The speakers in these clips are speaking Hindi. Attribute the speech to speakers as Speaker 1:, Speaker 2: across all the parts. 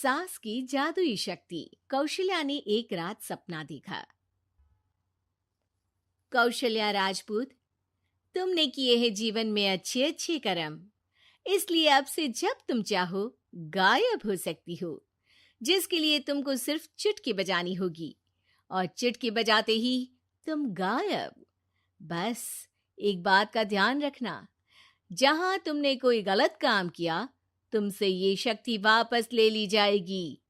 Speaker 1: सास की जादुई शक्ति। कौशल्या ने एक रात सपना देखा। कौशल्या राजपूत, तुमने किए हैं जीवन में अच्छे अच्छे कर्म, इसलिए अब से जब तुम चाहो गायब हो सकती हो, जिसके लिए तुमको सिर्फ चुटकी बजानी होगी और चुटकी बजाते ही तुम गायब। बस एक बात का ध्यान रखना, जहां तुमने कोई गलत काम किया तुमसे ये शक्ति वापस ले ली जाएगी।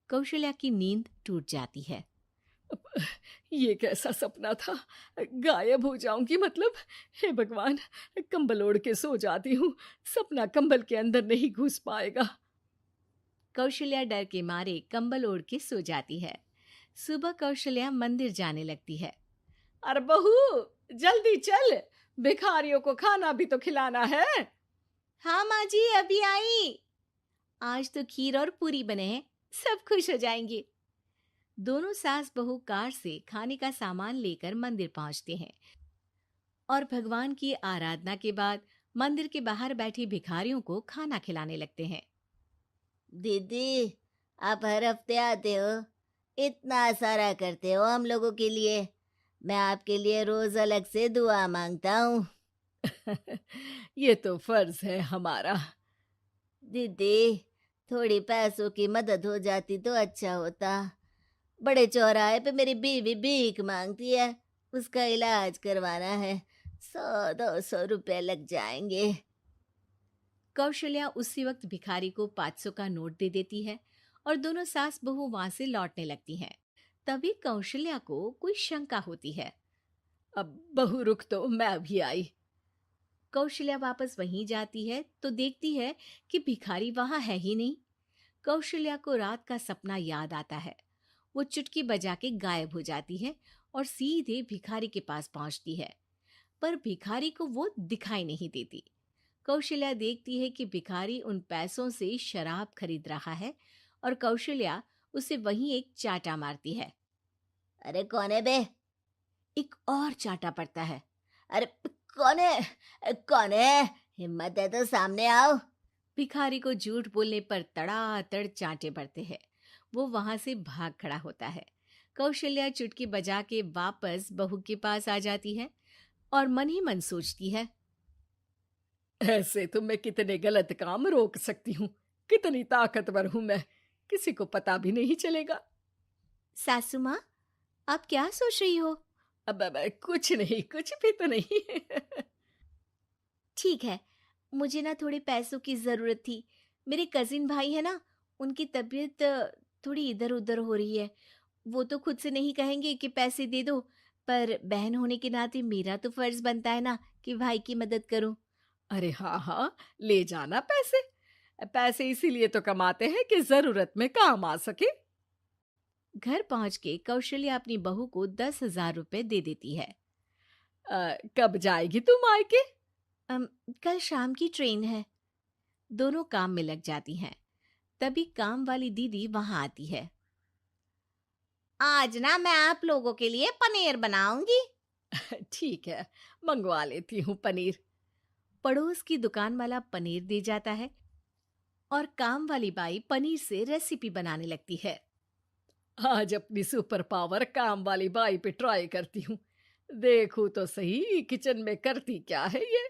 Speaker 1: कौशल्या की नींद टूट जाती है।
Speaker 2: ये कैसा सपना था? गायब हो जाऊंगी मतलब? हे भगवान, कंबल ओढ़ के सो जाती हूँ, सपना कंबल के अंदर नहीं घुस पाएगा।
Speaker 1: कौशल्या डर के मारे कंबल ओढ़ के सो जाती है। सुबह कौशल्या मंदिर जाने लगती है।
Speaker 2: अरे बहू, जल्दी चल, भिखारियों को खाना भी तो खिलाना है।
Speaker 1: हाँ माँ जी, अभी आई। आज तो खीर और पूरी बने हैं, सब खुश हो जाएंगे। दोनों सास बहू कार से खाने का सामान लेकर मंदिर पहुंचते हैं और भगवान की आराधना के बाद मंदिर के बाहर बैठे भिखारियों को खाना खिलाने लगते हैं।
Speaker 3: दीदी, आप हर हफ्ते आते हो, इतना सारा करते हो हम लोगों के लिए। मैं आपके लिए रोज अलग से दुआ मांगता हूँ।
Speaker 2: ये तो फर्ज है हमारा।
Speaker 3: दीदी, थोड़ी पैसों की मदद हो जाती तो अच्छा होता। बड़े चौराहे पे मेरी बीवी भीख मांगती है, उसका इलाज करवाना है, 100-200 रुपए लग जाएंगे।
Speaker 1: कौशल्या उसी वक्त भिखारी को 500 का नोट दे देती है और दोनों सास बहू वहां से लौटने लगती हैं। तभी कौशल्या को कोई शंका होती है।
Speaker 2: अब बहू रुक, तो मैं अभी आई।
Speaker 1: कौशल्या वापस वहीं जाती है तो देखती है कि भिखारी वहां है ही नहीं। कौशल्या को रात का सपना याद आता है। वो चुटकी बजा के गायब हो जाती है और सीधे भिखारी के पास पहुंचती है, पर भिखारी को वो दिखाई नहीं देती। कौशल्या देखती है कि भिखारी उन पैसों से शराब खरीद रहा है और कौशल्या उसे वहीं एक चाटा मारती है।
Speaker 3: अरे कौन है बे?
Speaker 1: एक और चाटा पड़ता है।
Speaker 3: अरे कौन है? कौन है? हिम्मत है तो सामने आओ।
Speaker 1: भिखारी को झूठ बोलने पर तड़ातड़ चांटे पड़ते हैं। वो वहां से भाग खड़ा होता है। कौशल्या चुटकी बजा के वापस बहू के पास आ जाती है और मन ही मन सोचती है,
Speaker 2: ऐसे तो मैं कितने गलत काम रोक सकती हूँ, कितनी ताकतवर हूँ मैं, किसी को पता भी नहीं चलेगा।
Speaker 1: सासू माँ, आप क्या सोच रही हो?
Speaker 2: अब कुछ नहीं, कुछ भी तो नहीं।
Speaker 1: ठीक है, मुझे ना थोड़े पैसों की जरूरत थी। मेरे कजिन भाई है ना, उनकी तबीयत थोड़ी इधर उधर हो रही है। वो तो खुद से नहीं कहेंगे कि पैसे दे दो, पर बहन होने के नाते मेरा तो फर्ज बनता है ना कि भाई की मदद करूं।
Speaker 2: अरे हाँ हाँ, ले जाना पैसे। पैसे इसीलिए तो कमाते हैं कि जरूरत में काम आ सके।
Speaker 1: घर पहुंच के कौशल्या अपनी बहू को 10,000 रुपए दे देती है।
Speaker 2: कब जाएगी तुम मायके?
Speaker 1: कल शाम की ट्रेन है। दोनों काम में लग जाती हैं। तभी काम वाली दीदी वहां आती है।
Speaker 3: आज ना मैं आप लोगों के लिए पनीर बनाऊंगी।
Speaker 2: ठीक है, मंगवा लेती हूँ पनीर।
Speaker 1: पड़ोस की दुकान वाला पनीर दे जाता है और काम वाली बाई पनीर से रेसिपी बनाने लगती है।
Speaker 2: आज अपनी सुपर पावर काम वाली बाई पे ट्राई करती हूँ, देखूं तो सही किचन में करती क्या है ये।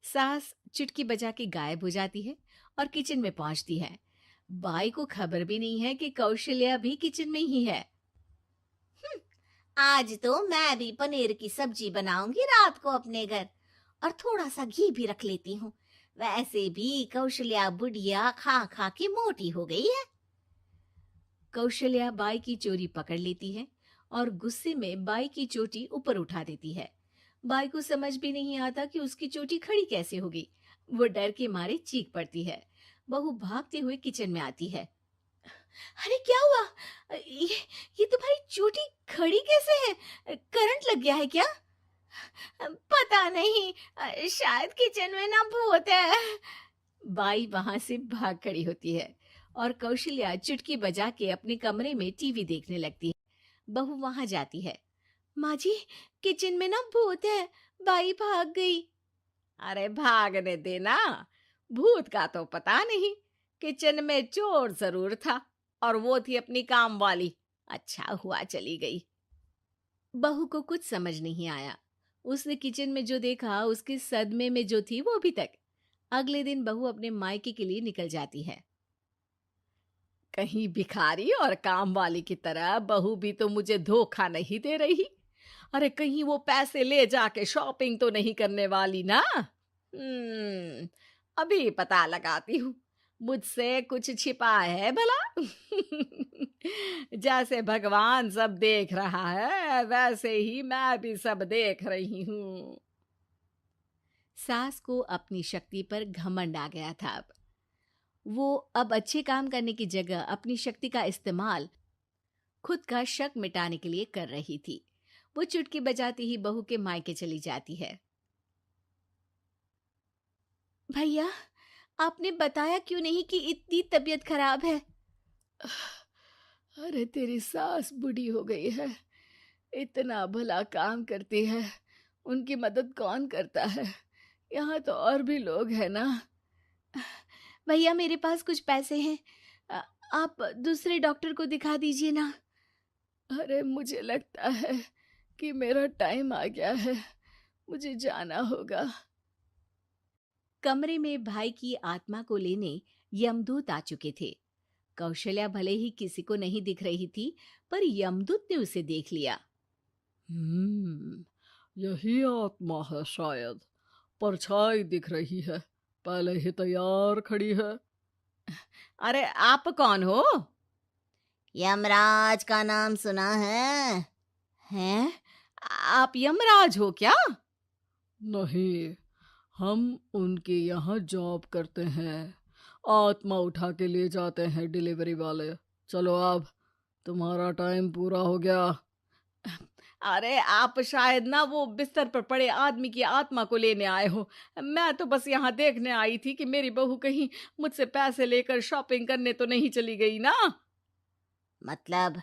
Speaker 1: सास चुटकी बजा के गायब हो जाती है और किचन में पहुंचती है। बाई को खबर भी नहीं है कि कौशल्या भी किचन में ही है।
Speaker 3: आज तो मैं भी पनीर की सब्जी बनाऊंगी रात को अपने घर, और थोड़ा सा घी भी रख लेती हूँ। वैसे भी कौशल्या बुढ़िया खा खा के मोटी हो गई है।
Speaker 1: कौशल्या बाई की चोरी पकड़ लेती है और गुस्से में बाई की चोटी ऊपर उठा देती है। बाई को समझ भी नहीं आता कि उसकी चोटी खड़ी कैसे होगी। वो डर के मारे चीख पड़ती है। बहू भागते हुए किचन में आती है। अरे क्या हुआ? ये तुम्हारी चोटी खड़ी कैसे है? करंट लग गया है क्या?
Speaker 3: पता नहीं, शायद किचन में ना भूत है।
Speaker 1: बाई वहां से भाग खड़ी होती है और कौशल्या चुटकी बजा के अपने कमरे में टीवी देखने लगती है। बहू वहां जाती है। माँ जी, किचन में ना भूत है, बाई भाग गई।
Speaker 2: अरे भागने देना, भूत का तो पता नहीं,
Speaker 1: किचन में चोर जरूर था और वो थी अपनी काम वाली। अच्छा हुआ चली गई। बहू को कुछ समझ नहीं आया। उसने किचन में जो देखा उसके सदमे में जो थी वो अभी तक। अगले दिन बहू अपने मायके के लिए निकल जाती है। कहीं भिखारी और काम वाली की तरह बहू भी तो मुझे धोखा नहीं दे रही। अरे कहीं वो पैसे ले जाके शॉपिंग तो नहीं करने वाली ना। अभी पता लगाती हूँ। मुझसे कुछ छिपा है भला। जैसे भगवान सब देख रहा है वैसे ही मैं भी सब देख रही हूँ। सास को अपनी शक्ति पर घमंड आ गया था। वो अब अच्छे काम करने की जगह अपनी शक्ति का इस्तेमाल खुद का शक मिटाने के लिए कर रही थी। वो चुटकी बजाती ही बहू के मायके चली जाती है। भैया, आपने बताया क्यों नहीं कि इतनी तबीयत खराब है?
Speaker 2: अरे तेरी सास बूढ़ी हो गई है, इतना भला काम करती है, उनकी मदद कौन करता है? यहाँ तो और भी लोग हैं ना।
Speaker 1: भैया, मेरे पास कुछ पैसे हैं। आप दूसरे डॉक्टर को दिखा दीजिए ना।
Speaker 2: अरे मुझे लगता है कि मेरा टाइम आ गया है, मुझे जाना होगा।
Speaker 1: कमरे में भाई की आत्मा को लेने यमदूत आ चुके थे। कौशल्या भले ही किसी को नहीं दिख रही थी, पर यमदूत ने उसे देख लिया।
Speaker 2: यही आत्मा है शायद, परछाई दिख रही है, पहले ही तैयार खड़ी है।
Speaker 1: अरे आप कौन हो?
Speaker 3: यमराज का नाम सुना है?
Speaker 1: हैं? आप यमराज हो क्या?
Speaker 2: नहीं, हम उनके यहाँ जॉब करते हैं, आत्मा उठा के ले जाते हैं डिलीवरी वाले। चलो अब तुम्हारा टाइम पूरा हो गया।
Speaker 1: अरे आप शायद ना वो बिस्तर पर पड़े आदमी की आत्मा को लेने आए हो। मैं तो बस यहाँ देखने आई थी कि मेरी बहू कहीं मुझसे पैसे लेकर शॉपिंग करने तो नहीं चली गई ना।
Speaker 3: मतलब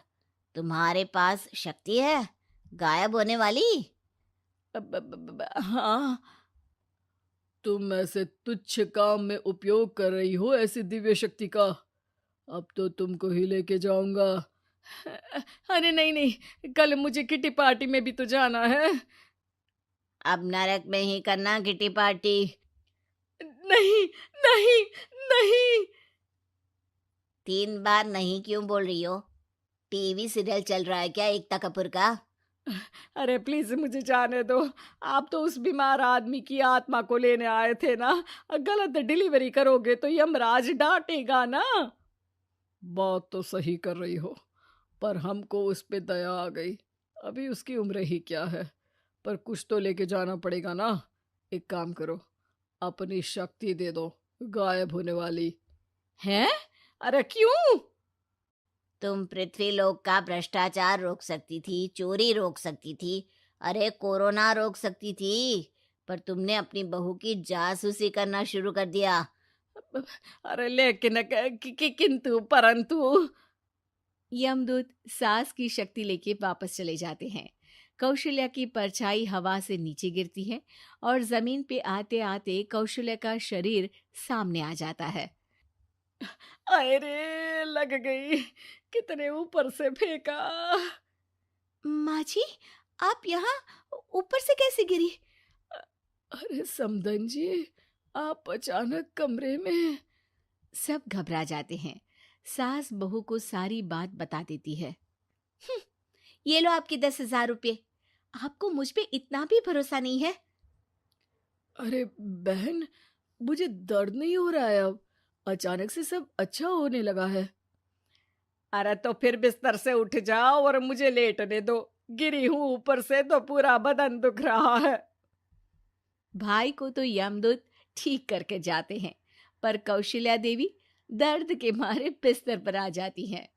Speaker 3: तुम्हारे पास शक्ति है गायब होने वाली?
Speaker 1: हाँ।
Speaker 2: तुम ऐसे तुच्छ काम में उपयोग कर रही हो ऐसी दिव्य शक्ति का। अब तो तुमको ही लेके जाऊंगा।
Speaker 1: अरे नहीं नहीं, कल मुझे किटी पार्टी में भी तो जाना है।
Speaker 3: अब नरक में ही करना किटी पार्टी।
Speaker 1: नहीं नहीं नहीं।
Speaker 3: 3 बार नहीं क्यों बोल रही हो? टीवी सीरियल चल रहा है क्या एकता कपूर का?
Speaker 1: अरे प्लीज मुझे जाने दो। आप तो उस बीमार आदमी की आत्मा को लेने आए थे ना। गलत डिलीवरी करोगे तो यमराज डांटेगा ना।
Speaker 2: बात तो सही कर रही हो, पर हमको उस पे दया आ गई। अभी उसकी उम्र ही क्या है, पर कुछ तो लेके जाना पड़ेगा ना। एक काम करो, अपनी शक्ति दे दो, गायब होने वाली।
Speaker 1: हैं? अरे क्यों?
Speaker 3: तुम पृथ्वी लोक का भ्रष्टाचार रोक सकती थी, चोरी रोक सकती थी, अरे कोरोना रोक सकती थी, पर तुमने अपनी बहू की जासूसी करना शुरू कर दिया।
Speaker 1: अरे लेकिन किंतु परंतु। यमदूत सास की शक्ति लेके वापस चले जाते हैं। कौशल्या की परछाई हवा से नीचे गिरती है और जमीन पे आते आते कौशल्या का शरीर सामने आ जाता है।
Speaker 2: अरे लग गई, कितने ऊपर से फेंका।
Speaker 1: माँ जी, आप यहाँ ऊपर से कैसे गिरी?
Speaker 2: अरे समधन जी, आप अचानक कमरे में।
Speaker 1: सब घबरा जाते हैं। सास बहू को सारी बात बता देती है। ये लो आपके 10,000 रुपये। आपको मुझ पे इतना भी भरोसा नहीं है?
Speaker 2: अरे बहन, मुझे दर्द नहीं हो रहा है, अब अचानक से सब अच्छा होने लगा है।
Speaker 1: अरे तो फिर बिस्तर से उठ जाओ और मुझे लेटने दो। गिरी हूं ऊपर से तो पूरा बदन दुख रहा है। भाई को तो यमदूत ठीक करके जाते हैं, पर कौशल्या देवी दर्द के मारे बिस्तर पर आ जाती हैं।